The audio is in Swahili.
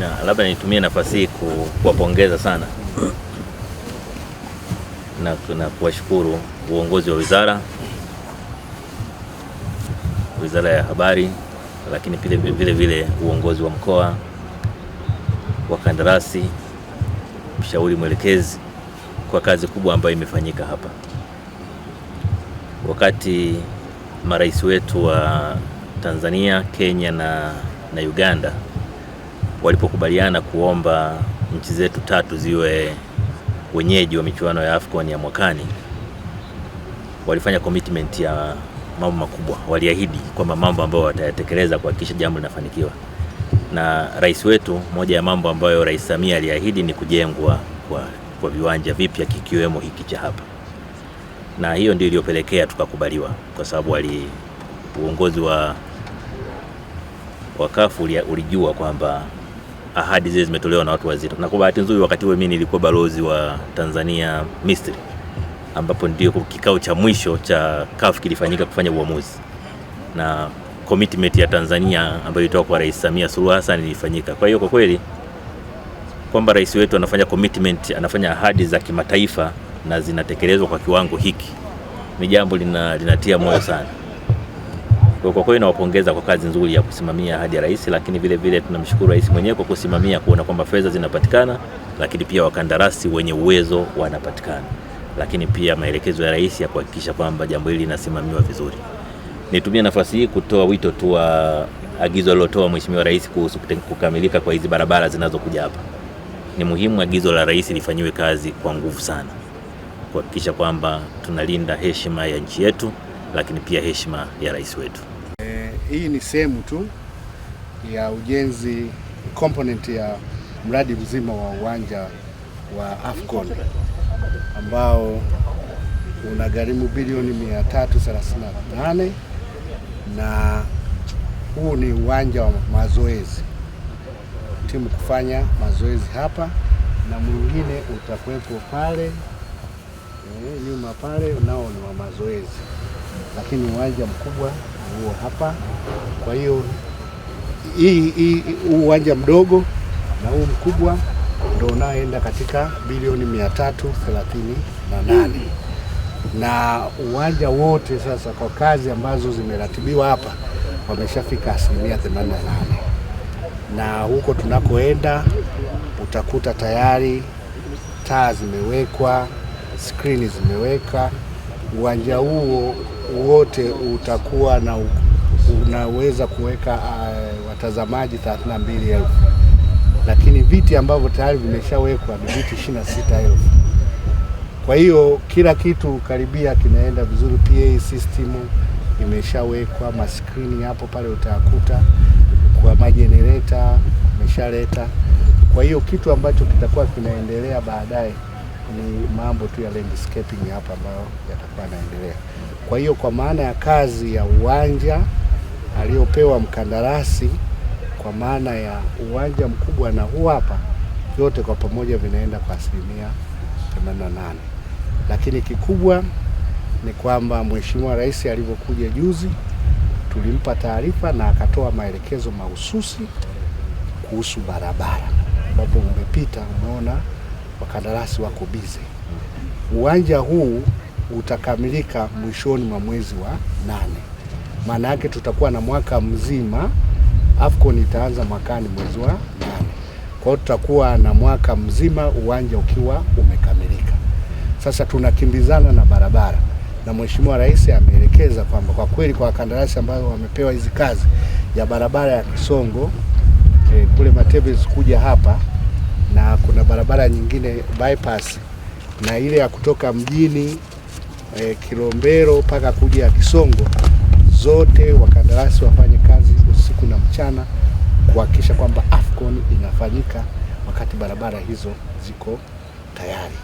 Na labda nitumie nafasi hii kuwapongeza sana na kuwashukuru uongozi wa Wizara ya Habari, lakini vile uongozi wa mkoa, wakandarasi, mshauri mwelekezi kwa kazi kubwa ambayo imefanyika hapa. Wakati marais wetu wa Tanzania, Kenya na Uganda walipokubaliana kuomba nchi zetu tatu ziwe wenyeji wa michuano ya AFCON ya mwakani, walifanya commitment ya mambo makubwa. Waliahidi kwamba mambo ambayo watayatekeleza kuhakikisha jambo linafanikiwa. Na rais wetu, moja ya mambo ambayo Rais Samia aliahidi ni kujengwa kwa viwanja vipya kikiwemo hiki cha hapa. Na hiyo ndio iliyopelekea tukakubaliwa, kwa sababu uongozi wa CAF ulijua kwamba ahadi zile zimetolewa na watu wazito. Na kwa bahati nzuri wakati huo mimi nilikuwa balozi wa Tanzania Misri, ambapo ndio kikao cha mwisho cha CAF kilifanyika kufanya uamuzi, na commitment ya Tanzania ambayo ilitoka kwa Rais Samia Suluhu Hassan ilifanyika. Kwa hiyo kwa kweli kwamba rais wetu anafanya commitment, anafanya ahadi za kimataifa na zinatekelezwa kwa kiwango hiki, ni jambo linatia moyo sana. Kwa kweli nawapongeza kwa kazi nzuri ya kusimamia ahadi ya rais, lakini vile tunamshukuru rais mwenyewe kwa kusimamia kuona kwamba fedha zinapatikana, lakini pia wakandarasi wenye uwezo wanapatikana, lakini pia maelekezo ya rais ya kuhakikisha kwamba jambo hili linasimamiwa vizuri. Nitumie nafasi hii kutoa wito tu wa agizo alilotoa Mheshimiwa Rais kuhusu kukamilika kwa hizi barabara zinazokuja hapa. Ni muhimu agizo la rais lifanyiwe kazi kwa nguvu sana, kuhakikisha kwamba tunalinda heshima ya nchi yetu, lakini pia heshima ya rais wetu. Hii ni sehemu tu ya ujenzi component ya mradi mzima wa uwanja wa AFCON ambao unagharimu bilioni 338, na huu ni uwanja wa mazoezi, timu kufanya mazoezi hapa, na mwingine utakuwepo pale nyuma pale, nao ni wa mazoezi, lakini uwanja mkubwa huo hapa. Kwa hiyo hii uwanja mdogo na huu mkubwa ndio unaoenda katika bilioni 338, na uwanja wote sasa kwa kazi ambazo zimeratibiwa hapa wameshafika 88%. Na huko tunakoenda utakuta tayari taa zimewekwa, skrini zimeweka. Uwanja huo wote utakuwa na unaweza kuweka watazamaji 32,000, lakini viti ambavyo tayari vimeshawekwa ni viti 26,000. Kwa hiyo kila kitu karibia kinaenda vizuri. PA system imeshawekwa, maskrini hapo pale utakuta, kwa majenereta imeshaleta. Kwa hiyo kitu ambacho kitakuwa kinaendelea baadaye ni mambo tu ya landscaping hapa ambayo yatakuwa yanaendelea. Kwa hiyo kwa maana ya kazi ya uwanja aliyopewa mkandarasi, kwa maana ya uwanja mkubwa na huu hapa, yote kwa pamoja vinaenda kwa 88%. Lakini kikubwa ni kwamba Mheshimiwa Rais alivyokuja juzi tulimpa taarifa na akatoa maelekezo mahususi kuhusu barabara, ambapo umepita umeona wakandarasi wako busy. Uwanja huu utakamilika mwishoni mwa mwezi wa 8. Maana yake tutakuwa na mwaka mzima. AFCON itaanza mwakani mwezi wa 8. Kwa hiyo tutakuwa na mwaka mzima uwanja ukiwa umekamilika. Sasa tunakimbizana na barabara, na Mheshimiwa Rais ameelekeza kwamba kwa kweli kwa wakandarasi ambao wamepewa hizi kazi ya barabara ya Kisongo kule Matebes kuja hapa, na kuna barabara nyingine bypass, na ile ya kutoka mjini Kilombero mpaka kuja Kisongo, zote wakandarasi wafanye kazi usiku na mchana kuhakikisha kwamba AFCON inafanyika wakati barabara hizo ziko tayari.